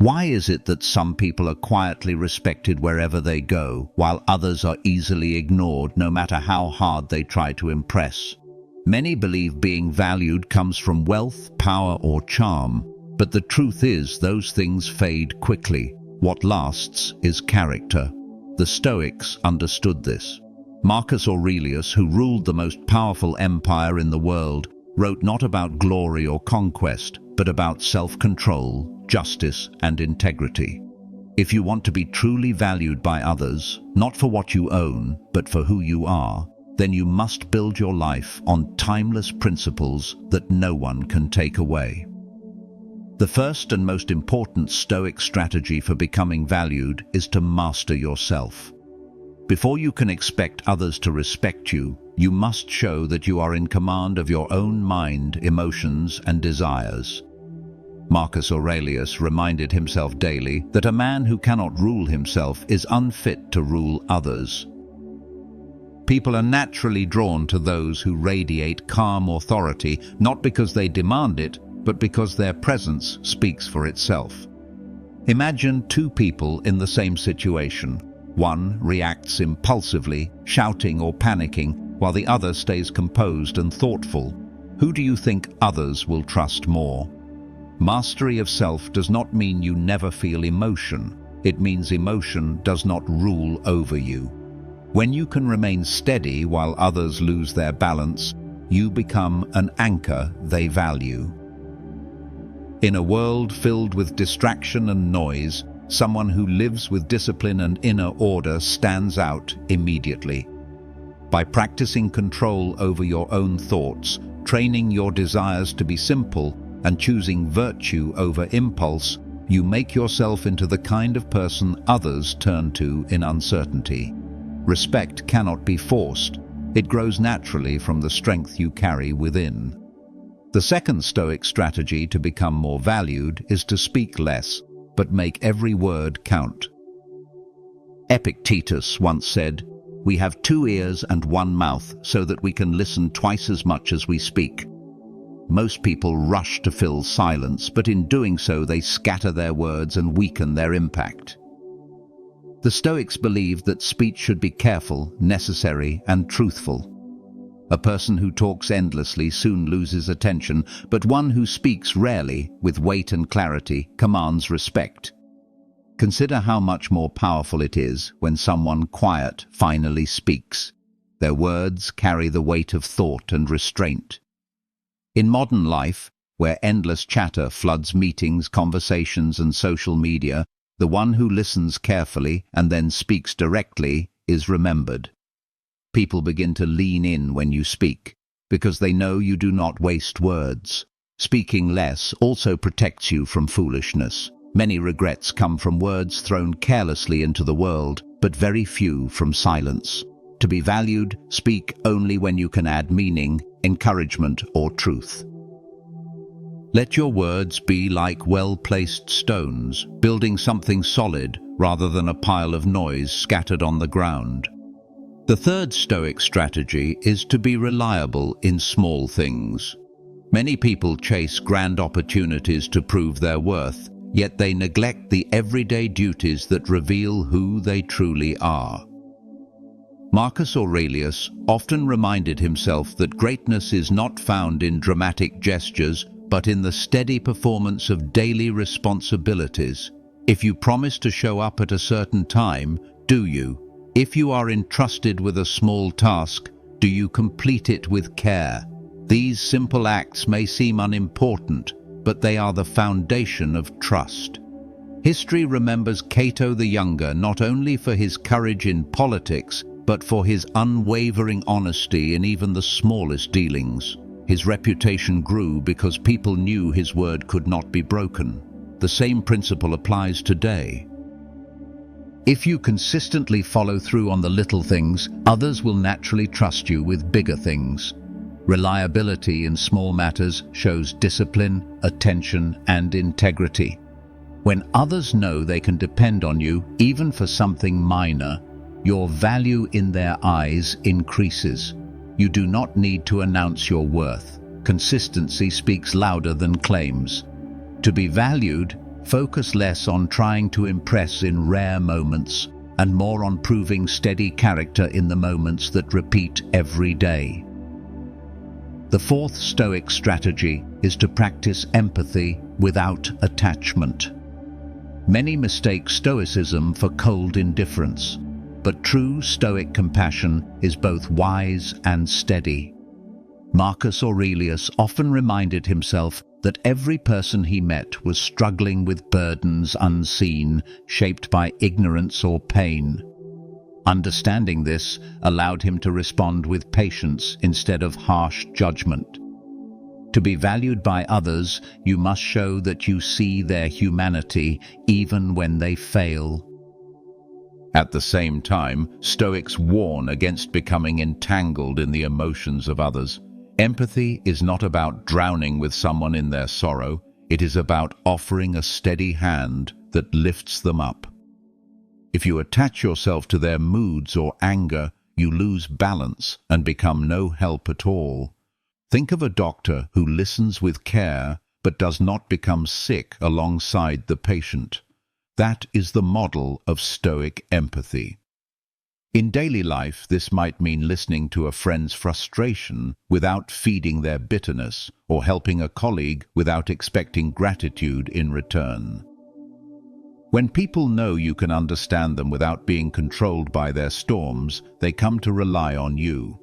Why is it that some people are quietly respected wherever they go, while others are easily ignored no matter how hard they try to impress? Many believe being valued comes from wealth, power, or charm, but the truth is those things fade quickly. What lasts is character. The Stoics understood this. Marcus Aurelius, who ruled the most powerful empire in the world, wrote not about glory or conquest, but about self-control, justice, and integrity. If you want to be truly valued by others, not for what you own, but for who you are, then you must build your life on timeless principles that no one can take away. The first and most important Stoic strategy for becoming valued is to master yourself. Before you can expect others to respect you, you must show that you are in command of your own mind, emotions, and desires. Marcus Aurelius reminded himself daily that a man who cannot rule himself is unfit to rule others. People are naturally drawn to those who radiate calm authority, not because they demand it, but because their presence speaks for itself. Imagine two people in the same situation. One reacts impulsively, shouting or panicking, while the other stays composed and thoughtful. Who do you think others will trust more? Mastery of self does not mean you never feel emotion. It means emotion does not rule over you. When you can remain steady while others lose their balance, you become an anchor they value. In a world filled with distraction and noise, someone who lives with discipline and inner order stands out immediately. By practicing control over your own thoughts, training your desires to be simple, and choosing virtue over impulse, you make yourself into the kind of person others turn to in uncertainty. Respect cannot be forced. It grows naturally from the strength you carry within. The second Stoic strategy to become more valued is to speak less, but make every word count. Epictetus once said, "We have 2 ears and 1 mouth so that we can listen twice as much as we speak." Most people rush to fill silence, but in doing so they scatter their words and weaken their impact. The Stoics believed that speech should be careful, necessary, and truthful. A person who talks endlessly soon loses attention, but one who speaks rarely, with weight and clarity, commands respect. Consider how much more powerful it is when someone quiet finally speaks. Their words carry the weight of thought and restraint. In modern life, where endless chatter floods meetings, conversations, and social media, the one who listens carefully and then speaks directly is remembered. People begin to lean in when you speak, because they know you do not waste words. Speaking less also protects you from foolishness. Many regrets come from words thrown carelessly into the world, but very few from silence. To be valued, speak only when you can add meaning, encouragement, or truth. Let your words be like well-placed stones, building something solid rather than a pile of noise scattered on the ground. The third Stoic strategy is to be reliable in small things. Many people chase grand opportunities to prove their worth, yet they neglect the everyday duties that reveal who they truly are. Marcus Aurelius often reminded himself that greatness is not found in dramatic gestures, but in the steady performance of daily responsibilities. If you promise to show up at a certain time, do you? If you are entrusted with a small task, do you complete it with care? These simple acts may seem unimportant, but they are the foundation of trust. History remembers Cato the Younger not only for his courage in politics, but for his unwavering honesty in even the smallest dealings. His reputation grew because people knew his word could not be broken. The same principle applies today. If you consistently follow through on the little things, others will naturally trust you with bigger things. Reliability in small matters shows discipline, attention, and integrity. When others know they can depend on you, even for something minor, your value in their eyes increases. You do not need to announce your worth. Consistency speaks louder than claims. To be valued, Focus less on trying to impress in rare moments and more on proving steady character in the moments that repeat every day. The fourth Stoic strategy is to practice empathy without attachment. Many mistake Stoicism for cold indifference, but true Stoic compassion is both wise and steady. Marcus Aurelius often reminded himself that every person he met was struggling with burdens unseen, shaped by ignorance or pain. Understanding this allowed him to respond with patience instead of harsh judgment. To be valued by others, you must show that you see their humanity even when they fail. At the same time, Stoics warn against becoming entangled in the emotions of others. Empathy is not about drowning with someone in their sorrow. It is about offering a steady hand that lifts them up. If you attach yourself to their moods or anger, you lose balance and become no help at all. Think of a doctor who listens with care but does not become sick alongside the patient. That is the model of Stoic empathy. In daily life, this might mean listening to a friend's frustration without feeding their bitterness, or helping a colleague without expecting gratitude in return. When people know you can understand them without being controlled by their storms, they come to rely on you.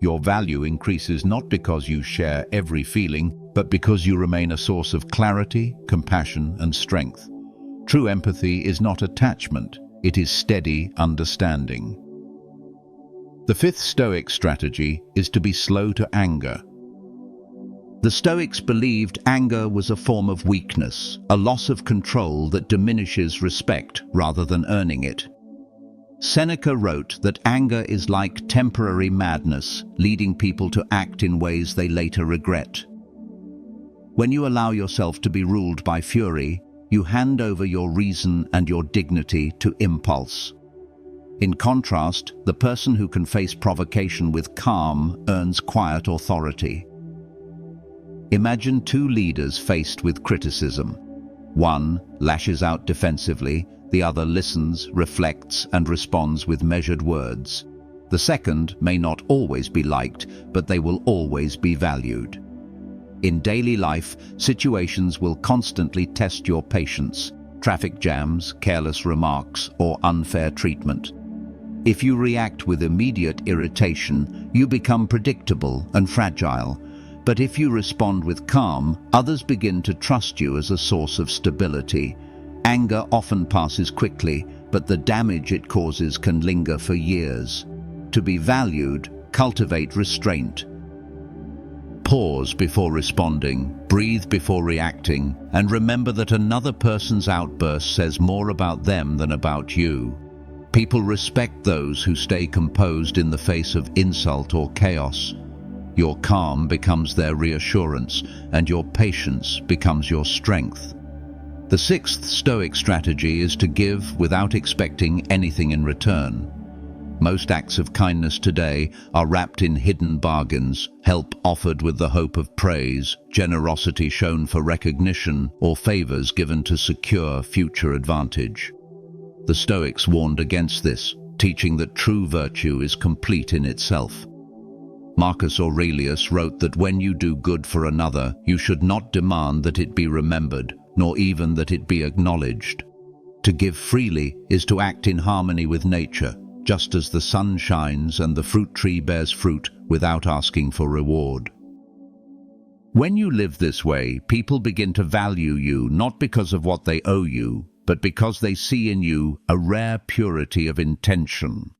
Your value increases not because you share every feeling, but because you remain a source of clarity, compassion, and strength. True empathy is not attachment, it is steady understanding. The fifth Stoic strategy is to be slow to anger. The Stoics believed anger was a form of weakness, a loss of control that diminishes respect rather than earning it. Seneca wrote that anger is like temporary madness, leading people to act in ways they later regret. When you allow yourself to be ruled by fury, you hand over your reason and your dignity to impulse. In contrast, the person who can face provocation with calm earns quiet authority. Imagine two leaders faced with criticism. One lashes out defensively, the other listens, reflects, and responds with measured words. The second may not always be liked, but they will always be valued. In daily life, situations will constantly test your patience. Traffic jams, careless remarks, or unfair treatment. If you react with immediate irritation, you become predictable and fragile. But if you respond with calm, others begin to trust you as a source of stability. Anger often passes quickly, but the damage it causes can linger for years. To be valued, cultivate restraint. Pause before responding, breathe before reacting, and remember that another person's outburst says more about them than about you. People respect those who stay composed in the face of insult or chaos. Your calm becomes their reassurance, and your patience becomes your strength. The sixth Stoic strategy is to give without expecting anything in return. Most acts of kindness today are wrapped in hidden bargains, help offered with the hope of praise, generosity shown for recognition, or favors given to secure future advantage. The Stoics warned against this, teaching that true virtue is complete in itself. Marcus Aurelius wrote that when you do good for another, you should not demand that it be remembered, nor even that it be acknowledged. To give freely is to act in harmony with nature, just as the sun shines and the fruit tree bears fruit without asking for reward. When you live this way, people begin to value you not because of what they owe you, but because they see in you a rare purity of intention.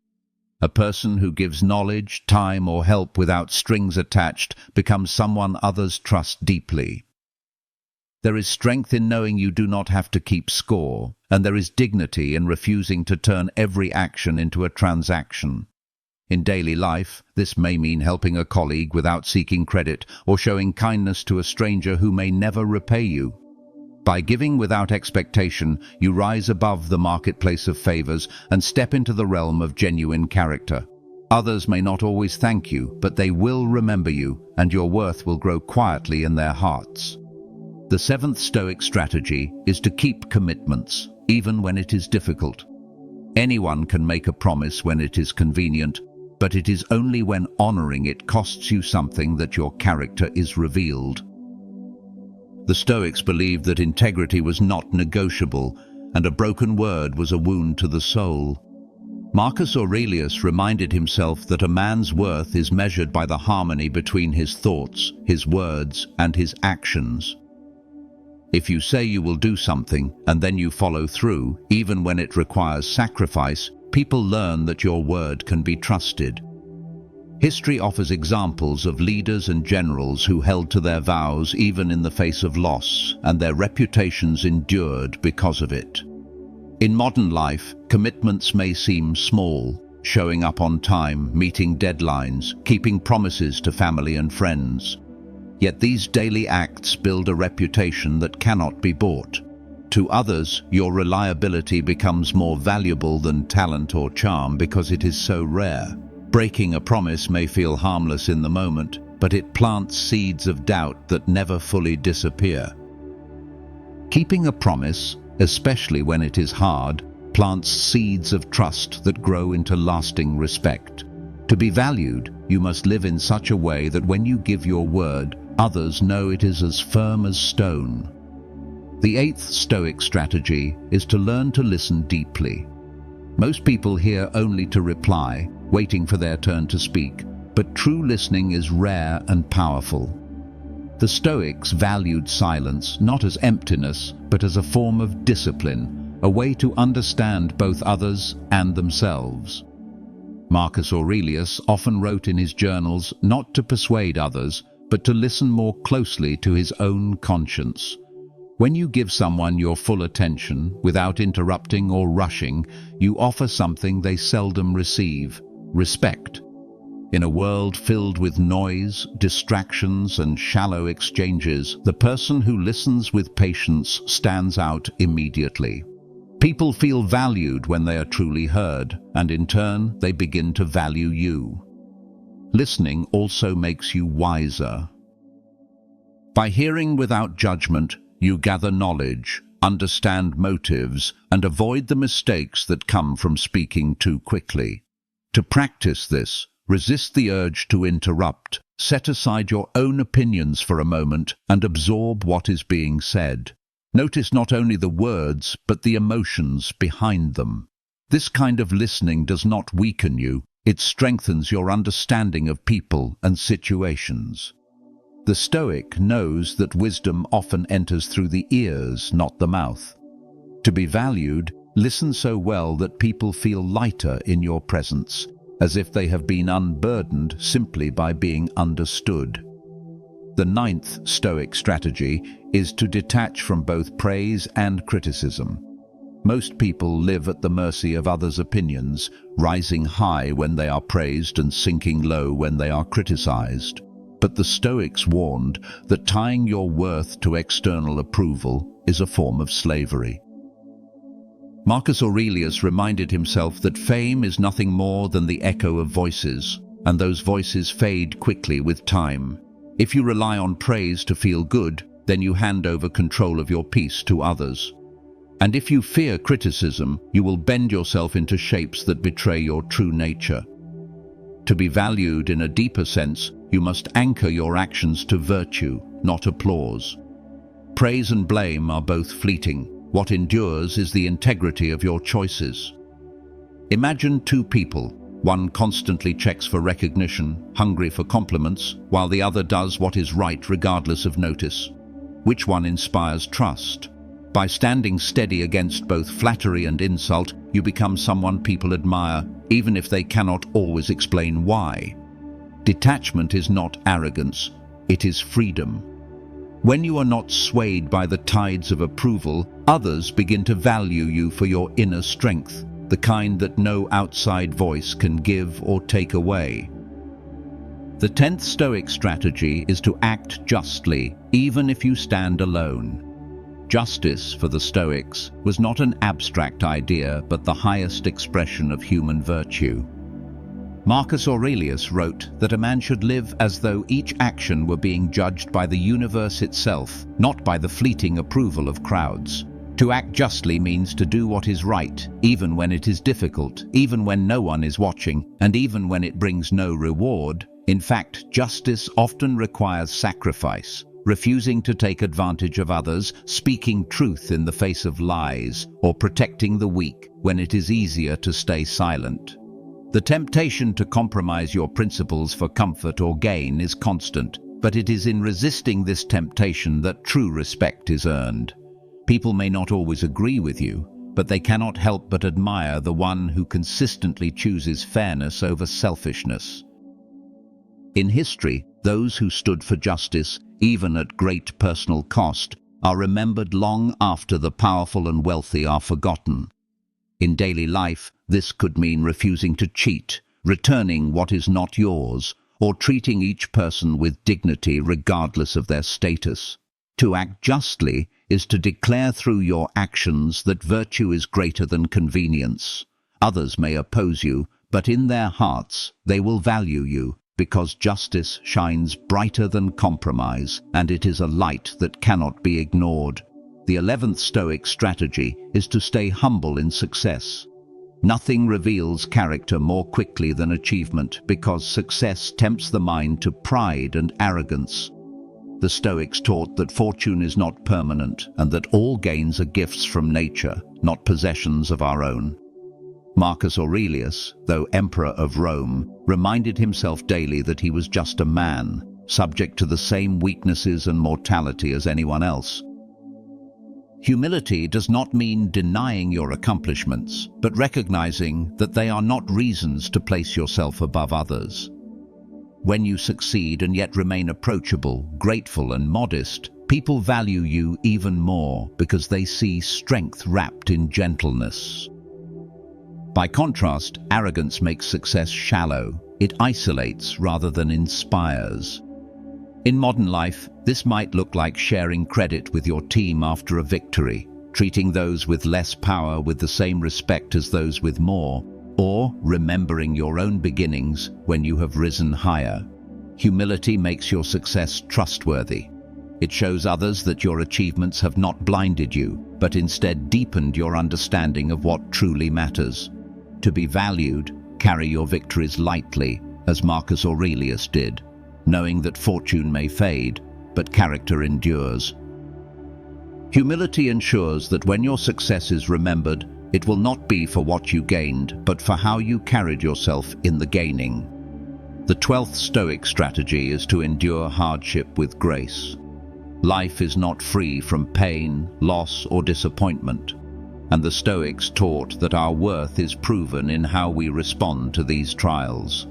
A person who gives knowledge, time, or help without strings attached becomes someone others trust deeply. There is strength in knowing you do not have to keep score, and there is dignity in refusing to turn every action into a transaction. In daily life, this may mean helping a colleague without seeking credit, or showing kindness to a stranger who may never repay you. By giving without expectation, you rise above the marketplace of favors and step into the realm of genuine character. Others may not always thank you, but they will remember you, and your worth will grow quietly in their hearts. The seventh Stoic strategy is to keep commitments, even when it is difficult. Anyone can make a promise when it is convenient, but it is only when honoring it costs you something that your character is revealed. The Stoics believed that integrity was not negotiable, and a broken word was a wound to the soul. Marcus Aurelius reminded himself that a man's worth is measured by the harmony between his thoughts, his words, and his actions. If you say you will do something and then you follow through, even when it requires sacrifice, people learn that your word can be trusted. History offers examples of leaders and generals who held to their vows even in the face of loss, and their reputations endured because of it. In modern life, commitments may seem small, showing up on time, meeting deadlines, keeping promises to family and friends. Yet these daily acts build a reputation that cannot be bought. To others, your reliability becomes more valuable than talent or charm because it is so rare. Breaking a promise may feel harmless in the moment, but it plants seeds of doubt that never fully disappear. Keeping a promise, especially when it is hard, plants seeds of trust that grow into lasting respect. To be valued, you must live in such a way that when you give your word, others know it is as firm as stone. The eighth Stoic strategy is to learn to listen deeply. Most people hear only to reply, waiting for their turn to speak, but true listening is rare and powerful. The Stoics valued silence not as emptiness, but as a form of discipline, a way to understand both others and themselves. Marcus Aurelius often wrote in his journals not to persuade others, but to listen more closely to his own conscience. When you give someone your full attention, without interrupting or rushing, you offer something they seldom receive: respect. In a world filled with noise, distractions, and shallow exchanges, the person who listens with patience stands out immediately. People feel valued when they are truly heard, and in turn, they begin to value you. Listening also makes you wiser. By hearing without judgment, you gather knowledge, understand motives, and avoid the mistakes that come from speaking too quickly. To practice this, resist the urge to interrupt, set aside your own opinions for a moment, and absorb what is being said. Notice not only the words, but the emotions behind them. This kind of listening does not weaken you, it strengthens your understanding of people and situations. The Stoic knows that wisdom often enters through the ears, not the mouth. To be valued, listen so well that people feel lighter in your presence, as if they have been unburdened simply by being understood. The ninth Stoic strategy is to detach from both praise and criticism. Most people live at the mercy of others' opinions, rising high when they are praised and sinking low when they are criticized. But the Stoics warned that tying your worth to external approval is a form of slavery. Marcus Aurelius reminded himself that fame is nothing more than the echo of voices, and those voices fade quickly with time. If you rely on praise to feel good, then you hand over control of your peace to others. And if you fear criticism, you will bend yourself into shapes that betray your true nature. To be valued in a deeper sense, you must anchor your actions to virtue, not applause. Praise and blame are both fleeting. What endures is the integrity of your choices. Imagine two people. One constantly checks for recognition, hungry for compliments, while the other does what is right regardless of notice. Which one inspires trust? By standing steady against both flattery and insult, you become someone people admire, even if they cannot always explain why. Detachment is not arrogance, it is freedom. When you are not swayed by the tides of approval, others begin to value you for your inner strength, the kind that no outside voice can give or take away. The 10th Stoic strategy is to act justly, even if you stand alone. Justice, for the Stoics, was not an abstract idea, but the highest expression of human virtue. Marcus Aurelius wrote that a man should live as though each action were being judged by the universe itself, not by the fleeting approval of crowds. To act justly means to do what is right, even when it is difficult, even when no one is watching, and even when it brings no reward. In fact, justice often requires sacrifice, refusing to take advantage of others, speaking truth in the face of lies, or protecting the weak when it is easier to stay silent. The temptation to compromise your principles for comfort or gain is constant, but it is in resisting this temptation that true respect is earned. People may not always agree with you, but they cannot help but admire the one who consistently chooses fairness over selfishness. In history, those who stood for justice, even at great personal cost, are remembered long after the powerful and wealthy are forgotten. In daily life, this could mean refusing to cheat, returning what is not yours, or treating each person with dignity regardless of their status. To act justly is to declare through your actions that virtue is greater than convenience. Others may oppose you, but in their hearts they will value you, because justice shines brighter than compromise, and it is a light that cannot be ignored. The 11th Stoic strategy is to stay humble in success. Nothing reveals character more quickly than achievement, because success tempts the mind to pride and arrogance. The Stoics taught that fortune is not permanent, and that all gains are gifts from nature, not possessions of our own. Marcus Aurelius, though emperor of Rome, reminded himself daily that he was just a man, subject to the same weaknesses and mortality as anyone else. Humility does not mean denying your accomplishments, but recognizing that they are not reasons to place yourself above others. When you succeed and yet remain approachable, grateful and modest, people value you even more because they see strength wrapped in gentleness. By contrast, arrogance makes success shallow. It isolates rather than inspires. In modern life, this might look like sharing credit with your team after a victory, treating those with less power with the same respect as those with more, or remembering your own beginnings when you have risen higher. Humility makes your success trustworthy. It shows others that your achievements have not blinded you, but instead deepened your understanding of what truly matters. To be valued, carry your victories lightly, as Marcus Aurelius did, knowing that fortune may fade, but character endures. Humility ensures that when your success is remembered, it will not be for what you gained, but for how you carried yourself in the gaining. The 12th Stoic strategy is to endure hardship with grace. Life is not free from pain, loss, or disappointment, and the Stoics taught that our worth is proven in how we respond to these trials.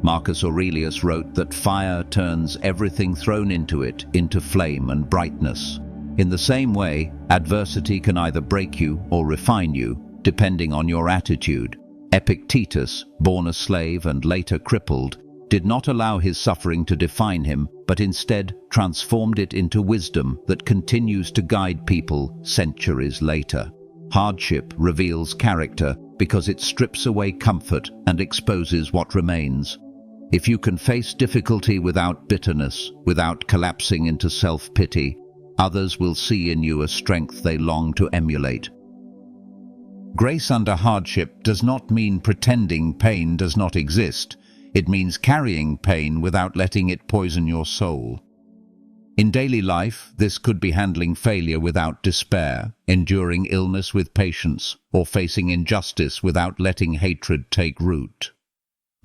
Marcus Aurelius wrote that fire turns everything thrown into it into flame and brightness. In the same way, adversity can either break you or refine you, depending on your attitude. Epictetus, born a slave and later crippled, did not allow his suffering to define him, but instead transformed it into wisdom that continues to guide people centuries later. Hardship reveals character because it strips away comfort and exposes what remains. If you can face difficulty without bitterness, without collapsing into self-pity, others will see in you a strength they long to emulate. Grace under hardship does not mean pretending pain does not exist. It means carrying pain without letting it poison your soul. In daily life, this could be handling failure without despair, enduring illness with patience, or facing injustice without letting hatred take root.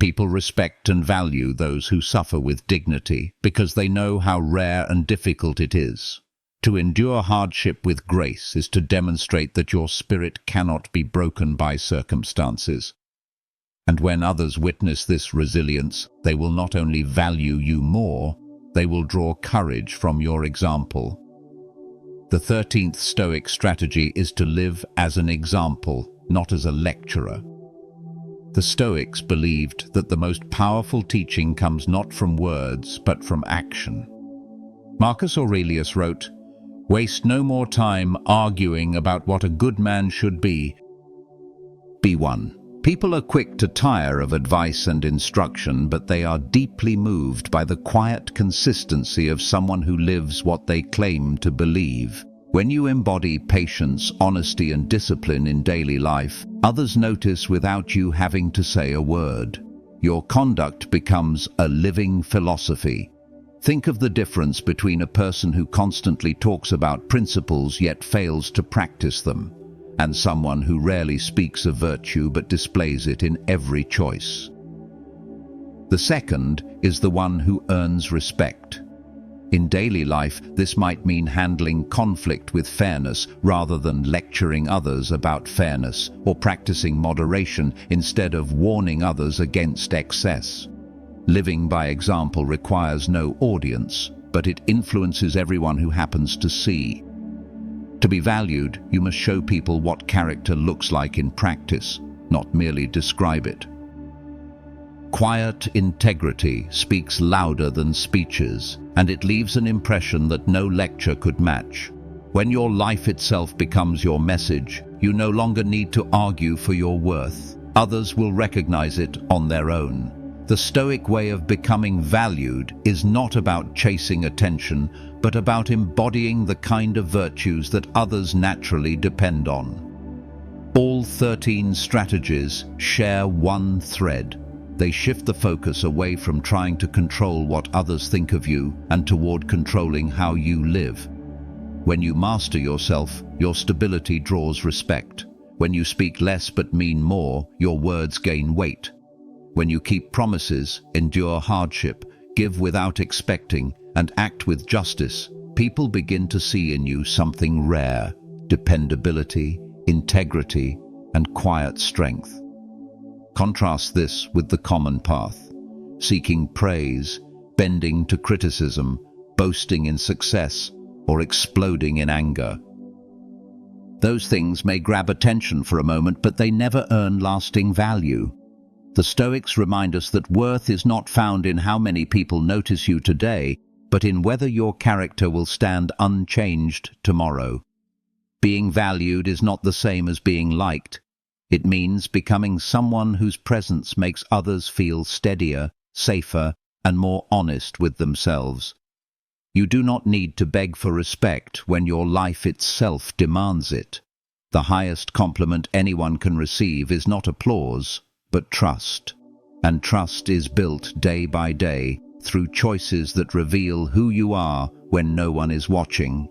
People respect and value those who suffer with dignity because they know how rare and difficult it is. To endure hardship with grace is to demonstrate that your spirit cannot be broken by circumstances. And when others witness this resilience, they will not only value you more, they will draw courage from your example. The 13th Stoic strategy is to live as an example, not as a lecturer. The Stoics believed that the most powerful teaching comes not from words, but from action. Marcus Aurelius wrote, "Waste no more time arguing about what a good man should be. Be one." People are quick to tire of advice and instruction, but they are deeply moved by the quiet consistency of someone who lives what they claim to believe. When you embody patience, honesty, and discipline in daily life, others notice without you having to say a word. Your conduct becomes a living philosophy. Think of the difference between a person who constantly talks about principles yet fails to practice them, and someone who rarely speaks of virtue but displays it in every choice. The second is the one who earns respect. In daily life, this might mean handling conflict with fairness rather than lecturing others about fairness, or practicing moderation instead of warning others against excess. Living by example requires no audience, but it influences everyone who happens to see. To be valued, you must show people what character looks like in practice, not merely describe it. Quiet integrity speaks louder than speeches, and it leaves an impression that no lecture could match. When your life itself becomes your message, you no longer need to argue for your worth. Others will recognize it on their own. The Stoic way of becoming valued is not about chasing attention, but about embodying the kind of virtues that others naturally depend on. All 13 strategies share one thread. They shift the focus away from trying to control what others think of you and toward controlling how you live. When you master yourself, your stability draws respect. When you speak less but mean more, your words gain weight. When you keep promises, endure hardship, give without expecting, and act with justice, people begin to see in you something rare: dependability, integrity, and quiet strength. Contrast this with the common path: seeking praise, bending to criticism, boasting in success, or exploding in anger. Those things may grab attention for a moment, but they never earn lasting value. The Stoics remind us that worth is not found in how many people notice you today, but in whether your character will stand unchanged tomorrow. Being valued is not the same as being liked. It means becoming someone whose presence makes others feel steadier, safer, and more honest with themselves. You do not need to beg for respect when your life itself demands it. The highest compliment anyone can receive is not applause, but trust. And trust is built day by day through choices that reveal who you are when no one is watching.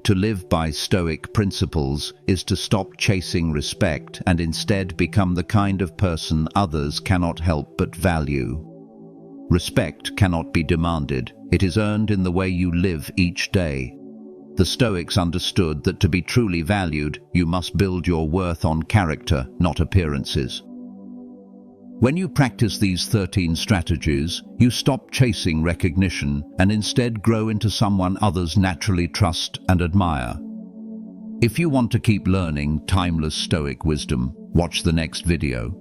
To live by Stoic principles is to stop chasing respect and instead become the kind of person others cannot help but value. Respect cannot be demanded. It is earned in the way you live each day. The Stoics understood that to be truly valued, you must build your worth on character, not appearances. When you practice these 13 strategies, you stop chasing recognition and instead grow into someone others naturally trust and admire. If you want to keep learning timeless Stoic wisdom, watch the next video.